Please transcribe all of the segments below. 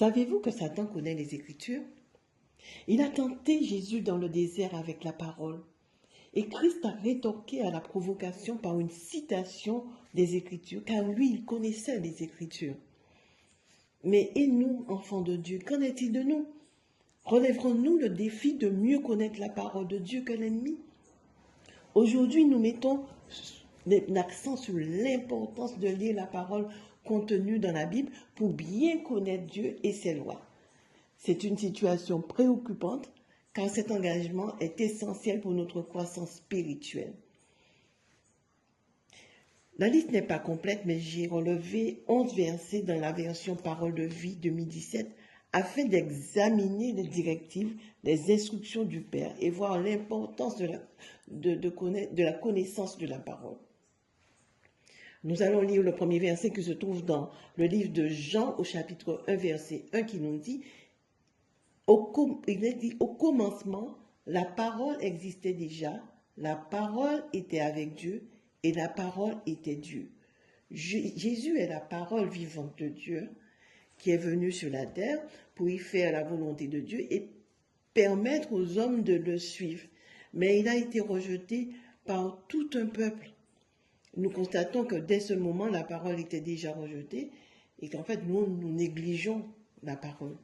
Savez-vous que Satan connaît les Écritures? Il a tenté Jésus dans le désert avec la parole. Et Christ a rétorqué à la provocation par une citation des Écritures, car lui, il connaissait les Écritures. Mais et nous, enfants de Dieu, qu'en est-il de nous? Relèverons-nous le défi de mieux connaître la parole de Dieu que l'ennemi? Aujourd'hui, nous mettons l'accent sur l'importance de lire la parole contenue dans la Bible pour bien connaître Dieu et ses lois. C'est une situation préoccupante car cet engagement est essentiel pour notre croissance spirituelle. La liste n'est pas complète, mais j'ai relevé 11 versets dans la version Parole de vie 2017 afin d'examiner les directives, les instructions du Père et voir l'importance de la connaissance de la parole. Nous allons lire le premier verset qui se trouve dans le livre de Jean au chapitre 1, verset 1 qui nous dit « Au commencement, la parole existait déjà, la parole était avec Dieu et la parole était Dieu. » Jésus est la parole vivante de Dieu qui est venu sur la terre pour y faire la volonté de Dieu et permettre aux hommes de le suivre. Mais il a été rejeté par tout un peuple. Nous constatons que dès ce moment, la parole était déjà rejetée et qu'en fait, nous négligeons la parole.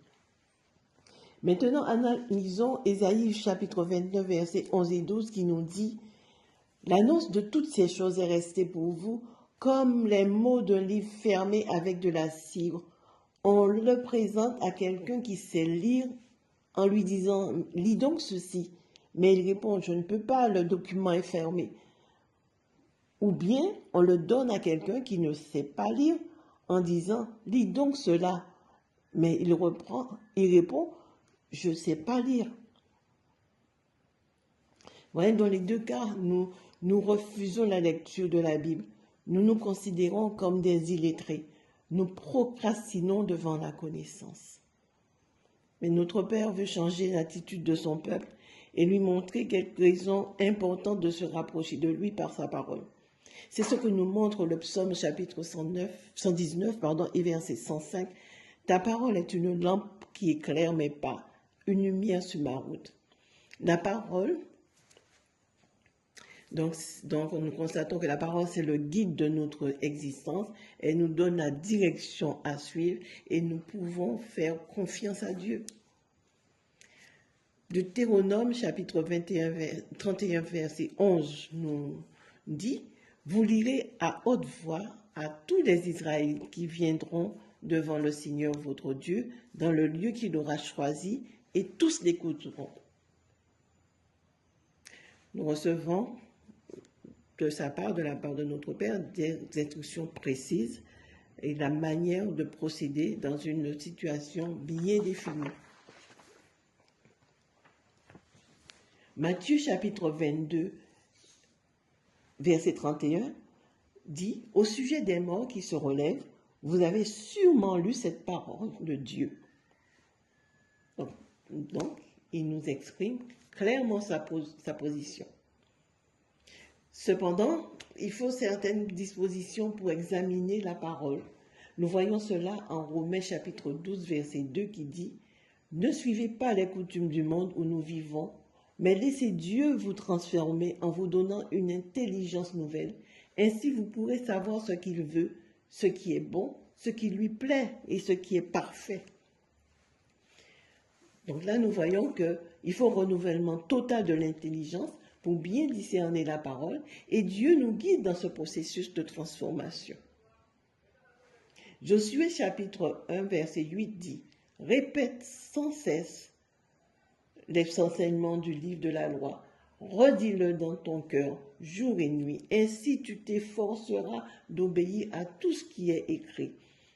Maintenant, analysons Ésaïe chapitre 29, versets 11 et 12 qui nous dit « L'annonce de toutes ces choses est restée pour vous comme les mots d'un livre fermé avec de la cire. On le présente à quelqu'un qui sait lire en lui disant « Lis donc ceci ». Mais il répond « Je ne peux pas, le document est fermé ». Ou bien on le donne à quelqu'un qui ne sait pas lire en disant « Lis donc cela ». Mais il répond « Je ne sais pas lire ». Voilà, dans les deux cas, nous refusons la lecture de la Bible. Nous nous considérons comme des illettrés. Nous procrastinons devant la connaissance. Mais notre Père veut changer l'attitude de son peuple et lui montrer quelques raisons importantes de se rapprocher de lui par sa parole. C'est ce que nous montre le psaume chapitre 119 et verset 105. « Ta parole est une lampe qui éclaire mes pas, une lumière sur ma route. » La parole, donc nous constatons que la parole c'est le guide de notre existence, elle nous donne la direction à suivre et nous pouvons faire confiance à Dieu. Deutéronome chapitre 31 verset 11 nous dit « Vous lirez à haute voix à tous les Israélites qui viendront devant le Seigneur votre Dieu dans le lieu qu'il aura choisi et tous l'écouteront. » Nous recevons de la part de notre Père, des instructions précises et la manière de procéder dans une situation bien définie. Matthieu chapitre 22, verset 31, dit « Au sujet des morts qui se relèvent, vous avez sûrement lu cette parole de Dieu. » Donc, il nous exprime clairement sa position. Cependant, il faut certaines dispositions pour examiner la parole. Nous voyons cela en Romains chapitre 12, verset 2 qui dit « Ne suivez pas les coutumes du monde où nous vivons, mais laissez Dieu vous transformer en vous donnant une intelligence nouvelle. Ainsi, vous pourrez savoir ce qu'il veut, ce qui est bon, ce qui lui plaît et ce qui est parfait. » Donc là, nous voyons qu'il faut un renouvellement total de l'intelligence pour bien discerner la parole, et Dieu nous guide dans ce processus de transformation. Josué chapitre 1, verset 8 dit « Répète sans cesse les enseignements du livre de la loi, redis-le dans ton cœur, jour et nuit, ainsi tu t'efforceras d'obéir à tout ce qui est écrit.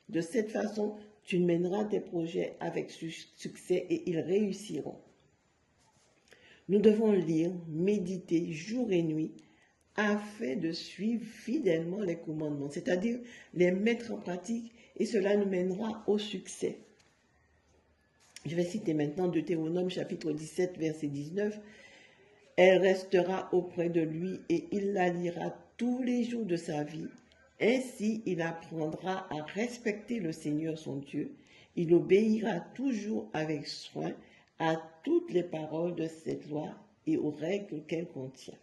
De cette façon, tu mèneras tes projets avec succès et ils réussiront. » Nous devons lire, méditer jour et nuit afin de suivre fidèlement les commandements, c'est-à-dire les mettre en pratique, et cela nous mènera au succès. Je vais citer maintenant Deutéronome chapitre 17, verset 19. « Elle restera auprès de lui et il la lira tous les jours de sa vie. Ainsi, il apprendra à respecter le Seigneur son Dieu Il obéira toujours avec soin à toutes les paroles de cette loi et aux règles qu'elle contient.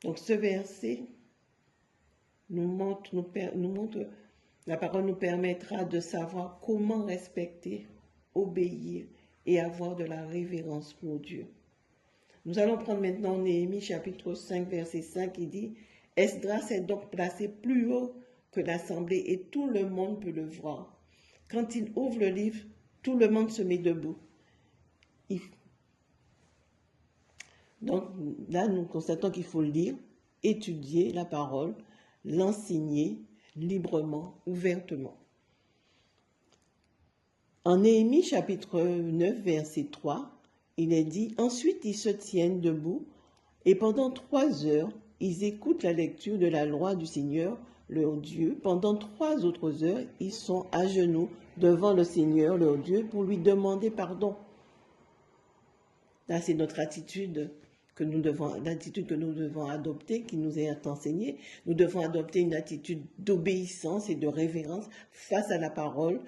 Donc ce verset nous montre, la parole nous permettra de savoir comment respecter, obéir et avoir de la révérence pour Dieu. Nous allons prendre maintenant Néhémie chapitre 5 verset 5 qui dit « Esdras est donc placé plus haut que l'assemblée et tout le monde peut le voir. Quand il ouvre le livre, tout le monde se met debout. » Donc là, nous constatons qu'il faut lire, étudier la parole, l'enseigner librement, ouvertement. En Néhémie chapitre 9, verset 3, il est dit « Ensuite, ils se tiennent debout et pendant 3 heures, ils écoutent la lecture de la loi du Seigneur, leur Dieu. Pendant 3 autres heures, ils sont à genoux devant le Seigneur, leur Dieu, pour lui demander pardon. » Là, c'est notre attitude l'attitude que nous devons adopter, qui nous est enseignée. Nous devons adopter une attitude d'obéissance et de révérence face à la parole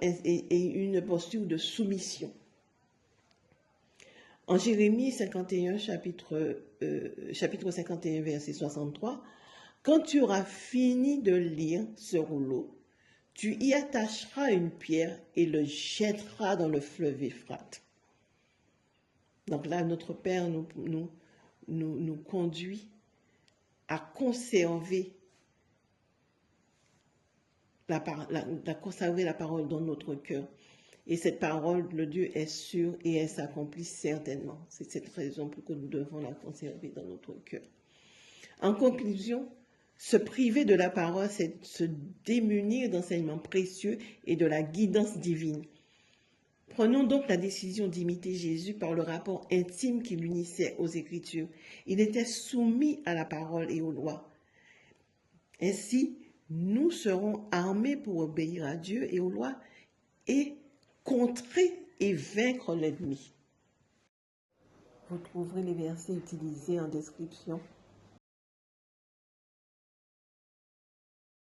et une posture de soumission. En Jérémie 51, chapitre 51, verset 63, « Quand tu auras fini de lire ce rouleau, tu y attacheras une pierre et le jetteras dans le fleuve Euphrate. » Donc là, notre Père nous conduit à conserver la parole dans notre cœur. Et cette parole, le Dieu est sûr et elle s'accomplit certainement. C'est cette raison pour que nous devons la conserver dans notre cœur. En conclusion, se priver de la parole, c'est se démunir d'enseignements précieux et de la guidance divine. Prenons donc la décision d'imiter Jésus par le rapport intime qui l'unissait aux Écritures. Il était soumis à la parole et aux lois. Ainsi, nous serons armés pour obéir à Dieu et aux lois et contrer et vaincre l'ennemi. Vous trouverez les versets utilisés en description